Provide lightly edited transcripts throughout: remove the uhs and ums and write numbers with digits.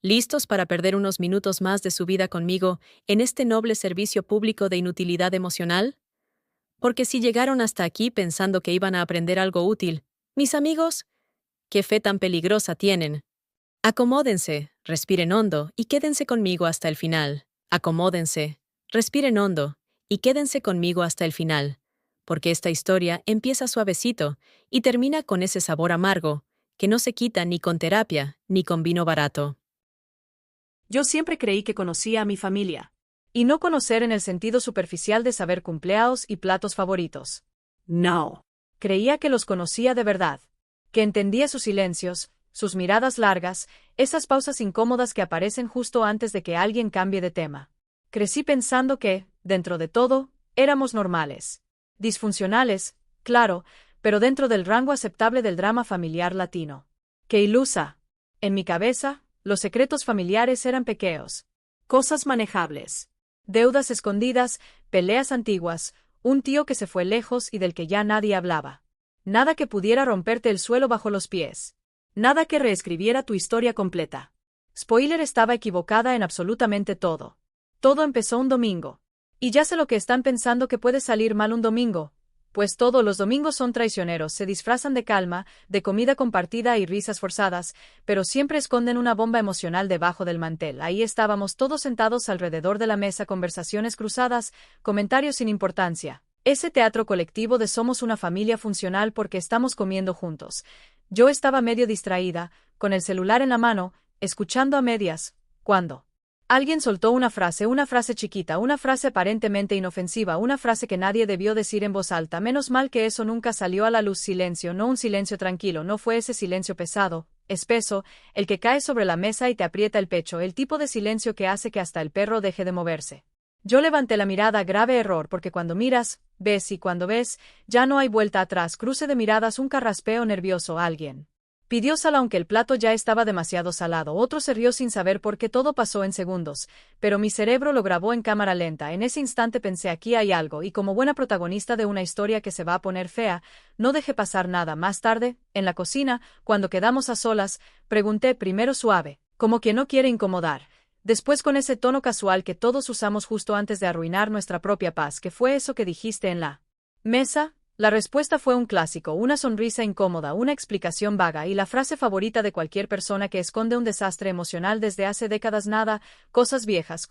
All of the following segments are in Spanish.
¿Listos para perder unos minutos más de su vida conmigo en este noble servicio público de inutilidad emocional? Porque si llegaron hasta aquí pensando que iban a aprender algo útil, mis amigos, ¿qué fe tan peligrosa tienen? Acomódense, respiren hondo y quédense conmigo hasta el final. Acomódense, respiren hondo y quédense conmigo hasta el final, porque esta historia empieza suavecito y termina con ese sabor amargo que no se quita ni con terapia ni con vino barato. Yo siempre creí que conocía a mi familia. Y no conocer en el sentido superficial de saber cumpleaños y platos favoritos. No. Creía que los conocía de verdad. Que entendía sus silencios, sus miradas largas, esas pausas incómodas que aparecen justo antes de que alguien cambie de tema. Crecí pensando que, dentro de todo, éramos normales. Disfuncionales, claro, pero dentro del rango aceptable del drama familiar latino. ¡Qué ilusa! En mi cabeza, los secretos familiares eran pequeños. Cosas manejables. Deudas escondidas, peleas antiguas, un tío que se fue lejos y del que ya nadie hablaba. Nada que pudiera romperte el suelo bajo los pies. Nada que reescribiera tu historia completa. Spoiler, estaba equivocada en absolutamente todo. Todo empezó un domingo. Y ya sé lo que están pensando, que puede salir mal un domingo. Pues todos los domingos son traicioneros, se disfrazan de calma, de comida compartida y risas forzadas, pero siempre esconden una bomba emocional debajo del mantel. Ahí estábamos todos sentados alrededor de la mesa, conversaciones cruzadas, comentarios sin importancia. Ese teatro colectivo de somos una familia funcional porque estamos comiendo juntos. Yo estaba medio distraída, con el celular en la mano, escuchando a medias, cuando alguien soltó una frase chiquita, una frase aparentemente inofensiva, una frase que nadie debió decir en voz alta. Menos mal que eso nunca salió a la luz. Silencio, no un silencio tranquilo, no fue ese silencio pesado, espeso, el que cae sobre la mesa y te aprieta el pecho, el tipo de silencio que hace que hasta el perro deje de moverse. Yo levanté la mirada, grave error, porque cuando miras, ves, y cuando ves, ya no hay vuelta atrás. Cruce de miradas, un carraspeo nervioso. Alguien pidió sal aunque el plato ya estaba demasiado salado. Otro se rió sin saber por qué. Todo pasó en segundos, pero mi cerebro lo grabó en cámara lenta. En ese instante pensé, aquí hay algo, y como buena protagonista de una historia que se va a poner fea, no dejé pasar nada. Más tarde, en la cocina, cuando quedamos a solas, pregunté, primero suave, como quien no quiere incomodar. Después con ese tono casual que todos usamos justo antes de arruinar nuestra propia paz. ¿Qué fue eso que dijiste en la mesa? La respuesta fue un clásico, una sonrisa incómoda, una explicación vaga y la frase favorita de cualquier persona que esconde un desastre emocional desde hace décadas: nada, cosas viejas,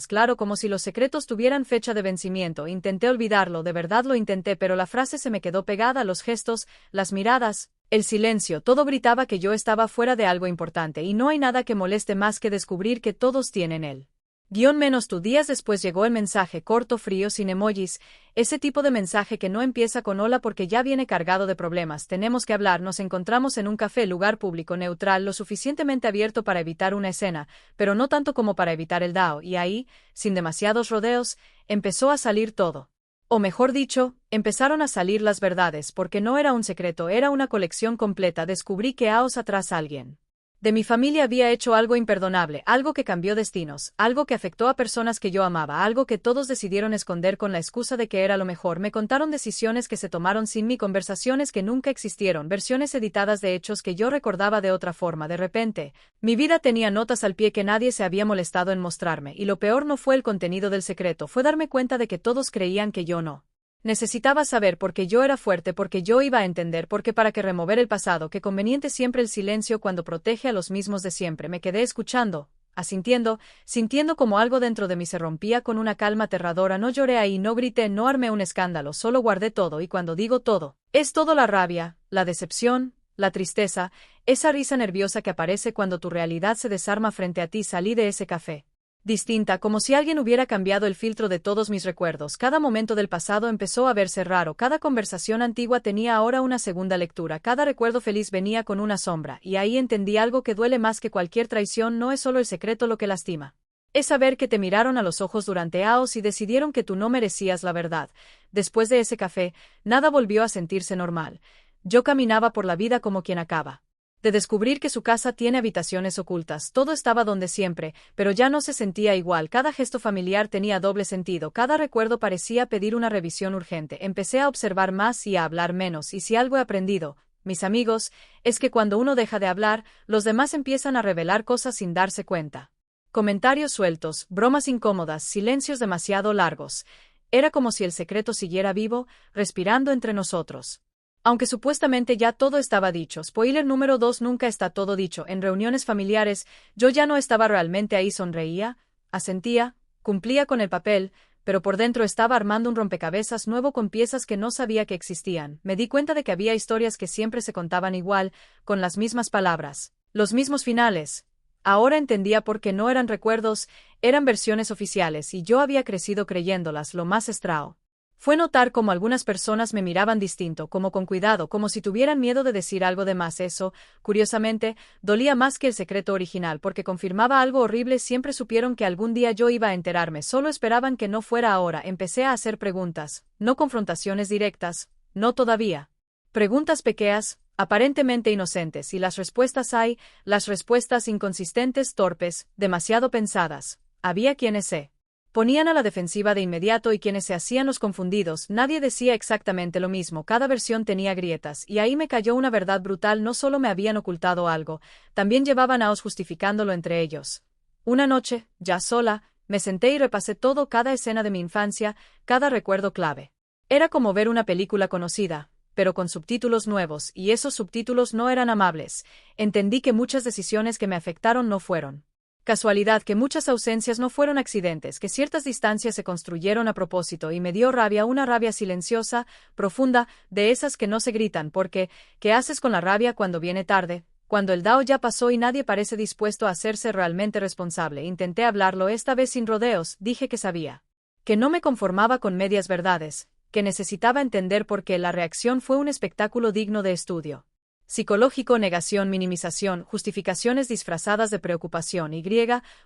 claro, como si los secretos tuvieran fecha de vencimiento. Intenté olvidarlo, de verdad lo intenté, pero la frase se me quedó pegada, los gestos, las miradas, el silencio, todo gritaba que yo estaba fuera de algo importante, y no hay nada que moleste más que descubrir que todos tienen él. Menos tú. Días después llegó el mensaje, corto, frío, sin emojis, ese tipo de mensaje que no empieza con hola porque ya viene cargado de problemas. Tenemos que hablar, nos encontramos en un café, lugar público, neutral, lo suficientemente abierto para evitar una escena, pero no tanto como para evitar el dao, y ahí, sin demasiados rodeos, empezó a salir todo. O mejor dicho, empezaron a salir las verdades, porque no era un secreto, era una colección completa. Descubrí que años atrás alguien de mi familia había hecho algo imperdonable, algo que cambió destinos, algo que afectó a personas que yo amaba, algo que todos decidieron esconder con la excusa de que era lo mejor. Me contaron decisiones que se tomaron sin mí, conversaciones que nunca existieron, versiones editadas de hechos que yo recordaba de otra forma. De repente, mi vida tenía notas al pie que nadie se había molestado en mostrarme, y lo peor no fue el contenido del secreto, fue darme cuenta de que todos creían que yo no necesitaba saber, porque yo era fuerte, porque yo iba a entender, porque para qué remover el pasado, qué conveniente siempre el silencio cuando protege a los mismos de siempre. Me quedé escuchando, asintiendo, sintiendo como algo dentro de mí se rompía con una calma aterradora. No lloré ahí, no grité, no armé un escándalo, solo guardé todo, y cuando digo todo, es todo: la rabia, la decepción, la tristeza, esa risa nerviosa que aparece cuando tu realidad se desarma frente a ti. Salí de ese café distinta, como si alguien hubiera cambiado el filtro de todos mis recuerdos. Cada momento del pasado empezó a verse raro, cada conversación antigua tenía ahora una segunda lectura, cada recuerdo feliz venía con una sombra, y ahí entendí algo que duele más que cualquier traición. No es solo el secreto lo que lastima. Es saber que te miraron a los ojos durante años y decidieron que tú no merecías la verdad. Después de ese café, nada volvió a sentirse normal. Yo caminaba por la vida como quien acaba de descubrir que su casa tiene habitaciones ocultas. Todo estaba donde siempre, pero ya no se sentía igual. Cada gesto familiar tenía doble sentido, cada recuerdo parecía pedir una revisión urgente. Empecé a observar más y a hablar menos, y si algo he aprendido mis amigos, es que cuando uno deja de hablar, los demás empiezan a revelar cosas sin darse cuenta. Comentarios sueltos, bromas incómodas, silencios demasiado largos. Era como si el secreto siguiera vivo, respirando entre nosotros. Aunque supuestamente ya todo estaba dicho, spoiler número 2, nunca está todo dicho. En reuniones familiares, yo ya no estaba realmente ahí, sonreía, asentía, cumplía con el papel, pero por dentro estaba armando un rompecabezas nuevo con piezas que no sabía que existían. Me di cuenta de que había historias que siempre se contaban igual, con las mismas palabras, los mismos finales. Ahora entendía por qué no eran recuerdos, eran versiones oficiales, y yo había crecido creyéndolas. Lo más extraño fue notar cómo algunas personas me miraban distinto, como con cuidado, como si tuvieran miedo de decir algo de más. Eso, curiosamente, dolía más que el secreto original, porque confirmaba algo horrible. Siempre supieron que algún día yo iba a enterarme, solo esperaban que no fuera ahora. Empecé a hacer preguntas, no confrontaciones directas, no todavía. Preguntas pequeñas, aparentemente inocentes, y las respuestas inconsistentes, torpes, demasiado pensadas. Había quienes se ponían a la defensiva de inmediato y quienes se hacían los confundidos. Nadie decía exactamente lo mismo, cada versión tenía grietas, y ahí me cayó una verdad brutal: no solo me habían ocultado algo, también llevaban años justificándolo entre ellos. Una noche, ya sola, me senté y repasé todo, cada escena de mi infancia, cada recuerdo clave. Era como ver una película conocida, pero con subtítulos nuevos, y esos subtítulos no eran amables. Entendí que muchas decisiones que me afectaron no fueron casualidad, que muchas ausencias no fueron accidentes, que ciertas distancias se construyeron a propósito, y me dio rabia, una rabia silenciosa, profunda, de esas que no se gritan, porque, ¿qué haces con la rabia cuando viene tarde? Cuando el dao ya pasó y nadie parece dispuesto a hacerse realmente responsable. Intenté hablarlo, esta vez sin rodeos, dije que sabía, que no me conformaba con medias verdades, que necesitaba entender por qué. La reacción fue un espectáculo digno de estudio. Psicológico: negación, minimización, justificaciones disfrazadas de preocupación. Y,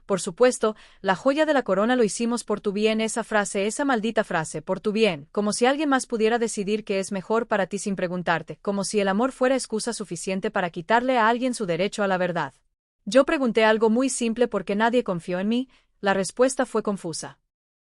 por supuesto, la joya de la corona: lo hicimos por tu bien. Esa frase, esa maldita frase, por tu bien, como si alguien más pudiera decidir qué es mejor para ti sin preguntarte, como si el amor fuera excusa suficiente para quitarle a alguien su derecho a la verdad. Yo pregunté algo muy simple: ¿por qué nadie confió en mí? La respuesta fue confusa,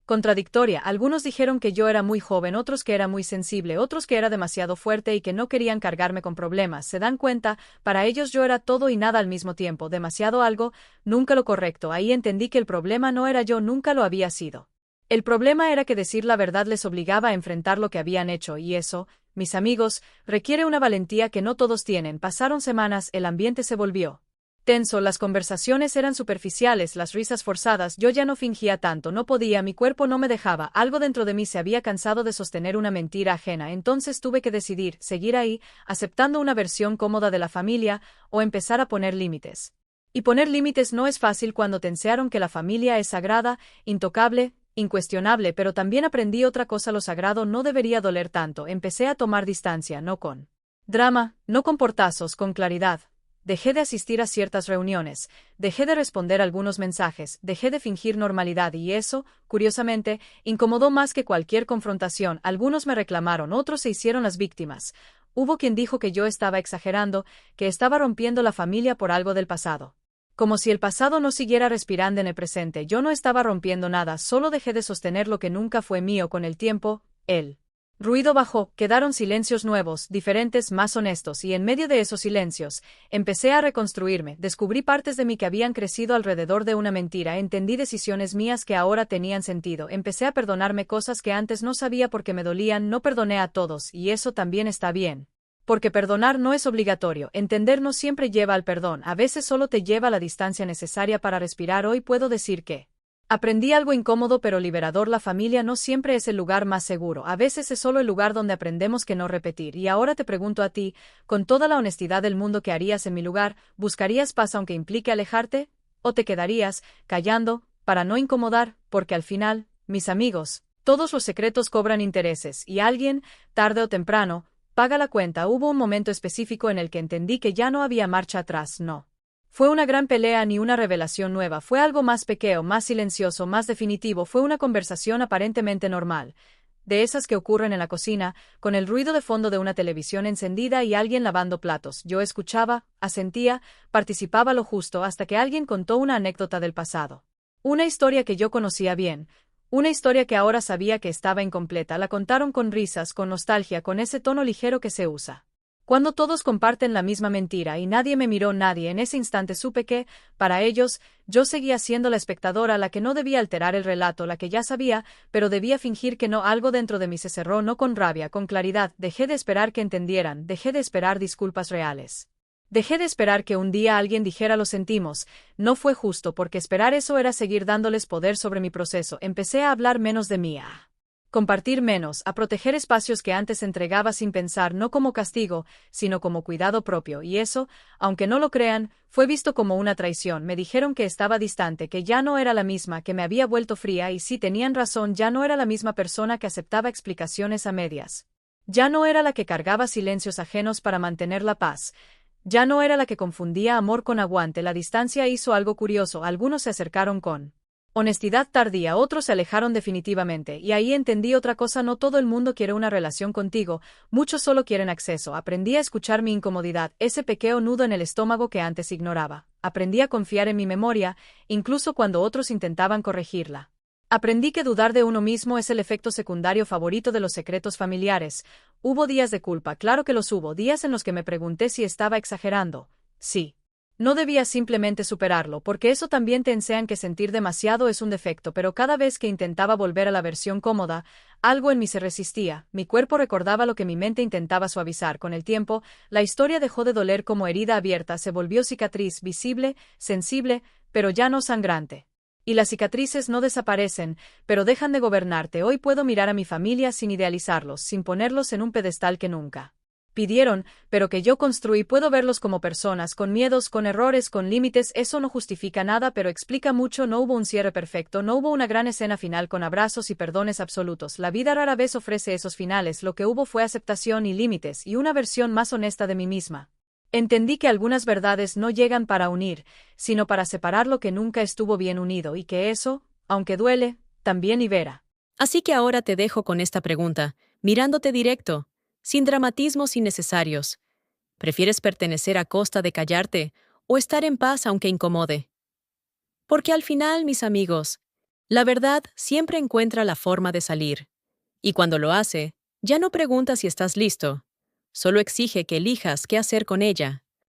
contradictoria. Algunos dijeron que yo era muy joven, otros que era muy sensible, otros que era demasiado fuerte y que no querían cargarme con problemas. ¿Se dan cuenta? Para ellos yo era todo y nada al mismo tiempo, demasiado algo, nunca lo correcto. Ahí entendí que el problema no era yo, nunca lo había sido. El problema era que decir la verdad les obligaba a enfrentar lo que habían hecho, y eso, mis amigos, requiere una valentía que no todos tienen. Pasaron semanas, el ambiente se volvió tenso, las conversaciones eran superficiales, las risas forzadas. Yo ya no fingía tanto, no podía, mi cuerpo no me dejaba, algo dentro de mí se había cansado de sostener una mentira ajena. Entonces tuve que decidir, seguir ahí, aceptando una versión cómoda de la familia, o empezar a poner límites. Y poner límites no es fácil cuando te enseñaron que la familia es sagrada, intocable, incuestionable, pero también aprendí otra cosa: lo sagrado no debería doler tanto. Empecé a tomar distancia, no con drama, no con portazos, con claridad. Dejé de asistir a ciertas reuniones, dejé de responder algunos mensajes, dejé de fingir normalidad, y eso, curiosamente, incomodó más que cualquier confrontación. Algunos me reclamaron, otros se hicieron las víctimas. Hubo quien dijo que yo estaba exagerando, que estaba rompiendo la familia por algo del pasado. Como si el pasado no siguiera respirando en el presente. Yo no estaba rompiendo nada, solo dejé de sostener lo que nunca fue mío. Con el tiempo, el ruido bajó, quedaron silencios nuevos, diferentes, más honestos, y en medio de esos silencios, empecé a reconstruirme. Descubrí partes de mí que habían crecido alrededor de una mentira, entendí decisiones mías que ahora tenían sentido, empecé a perdonarme cosas que antes no sabía porque me dolían. No perdoné a todos, y eso también está bien. Porque perdonar no es obligatorio, entender no siempre lleva al perdón, a veces solo te lleva a la distancia necesaria para respirar. Hoy puedo decir que aprendí algo incómodo pero liberador: la familia no siempre es el lugar más seguro, a veces es solo el lugar donde aprendemos que no repetir. Y ahora te pregunto a ti, con toda la honestidad del mundo, ¿qué harías en mi lugar? ¿Buscarías paz aunque implique alejarte? ¿O te quedarías, callando, para no incomodar? Porque al final, mis amigos, todos los secretos cobran intereses, y alguien, tarde o temprano, paga la cuenta. Hubo un momento específico en el que entendí que ya no había marcha atrás, no fue una gran pelea ni una revelación nueva, fue algo más pequeño, más silencioso, más definitivo. Fue una conversación aparentemente normal, de esas que ocurren en la cocina, con el ruido de fondo de una televisión encendida y alguien lavando platos. Yo escuchaba, asentía, participaba lo justo, hasta que alguien contó una anécdota del pasado. Una historia que yo conocía bien, una historia que ahora sabía que estaba incompleta. La contaron con risas, con nostalgia, con ese tono ligero que se usa Cuando todos comparten la misma mentira y nadie me miró, nadie, en ese instante supe que, para ellos, yo seguía siendo la espectadora, la que no debía alterar el relato, la que ya sabía, pero debía fingir que no. Algo dentro de mí se cerró, no con rabia, con claridad. Dejé de esperar que entendieran, dejé de esperar disculpas reales. Dejé de esperar que un día alguien dijera lo sentimos. No fue justo, porque esperar eso era seguir dándoles poder sobre mi proceso. Empecé a hablar menos de mí, a compartir menos, a proteger espacios que antes entregaba sin pensar, no como castigo, sino como cuidado propio, y eso, aunque no lo crean, fue visto como una traición. Me dijeron que estaba distante, que ya no era la misma, que me había vuelto fría, y sí tenían razón, ya no era la misma persona que aceptaba explicaciones a medias. Ya no era la que cargaba silencios ajenos para mantener la paz. Ya no era la que confundía amor con aguante. La distancia hizo algo curioso, algunos se acercaron con honestidad tardía, otros se alejaron definitivamente, y ahí entendí otra cosa: no todo el mundo quiere una relación contigo, muchos solo quieren acceso. Aprendí a escuchar mi incomodidad, ese pequeño nudo en el estómago que antes ignoraba. Aprendí a confiar en mi memoria, incluso cuando otros intentaban corregirla. Aprendí que dudar de uno mismo es el efecto secundario favorito de los secretos familiares. Hubo días de culpa, claro que los hubo, días en los que me pregunté si estaba exagerando. Sí. No debía simplemente superarlo, porque eso también te enseñan que sentir demasiado es un defecto, pero cada vez que intentaba volver a la versión cómoda, algo en mí se resistía, mi cuerpo recordaba lo que mi mente intentaba suavizar. Con el tiempo, la historia dejó de doler como herida abierta, se volvió cicatriz, visible, sensible, pero ya no sangrante. Y las cicatrices no desaparecen, pero dejan de gobernarte. Hoy puedo mirar a mi familia sin idealizarlos, sin ponerlos en un pedestal que nunca pidieron, pero que yo construí. Puedo verlos como personas, con miedos, con errores, con límites. Eso no justifica nada, pero explica mucho. No hubo un cierre perfecto, no hubo una gran escena final con abrazos y perdones absolutos. La vida rara vez ofrece esos finales. Lo que hubo fue aceptación y límites, y una versión más honesta de mí misma. Entendí que algunas verdades no llegan para unir, sino para separar lo que nunca estuvo bien unido, y que eso, aunque duele, también libera. Así que ahora te dejo con esta pregunta, mirándote directo, sin dramatismos innecesarios. ¿Prefieres pertenecer a costa de callarte o estar en paz aunque incomode? Porque al final, mis amigos, la verdad siempre encuentra la forma de salir. Y cuando lo hace, ya no pregunta si estás listo, solo exige que elijas qué hacer con ella.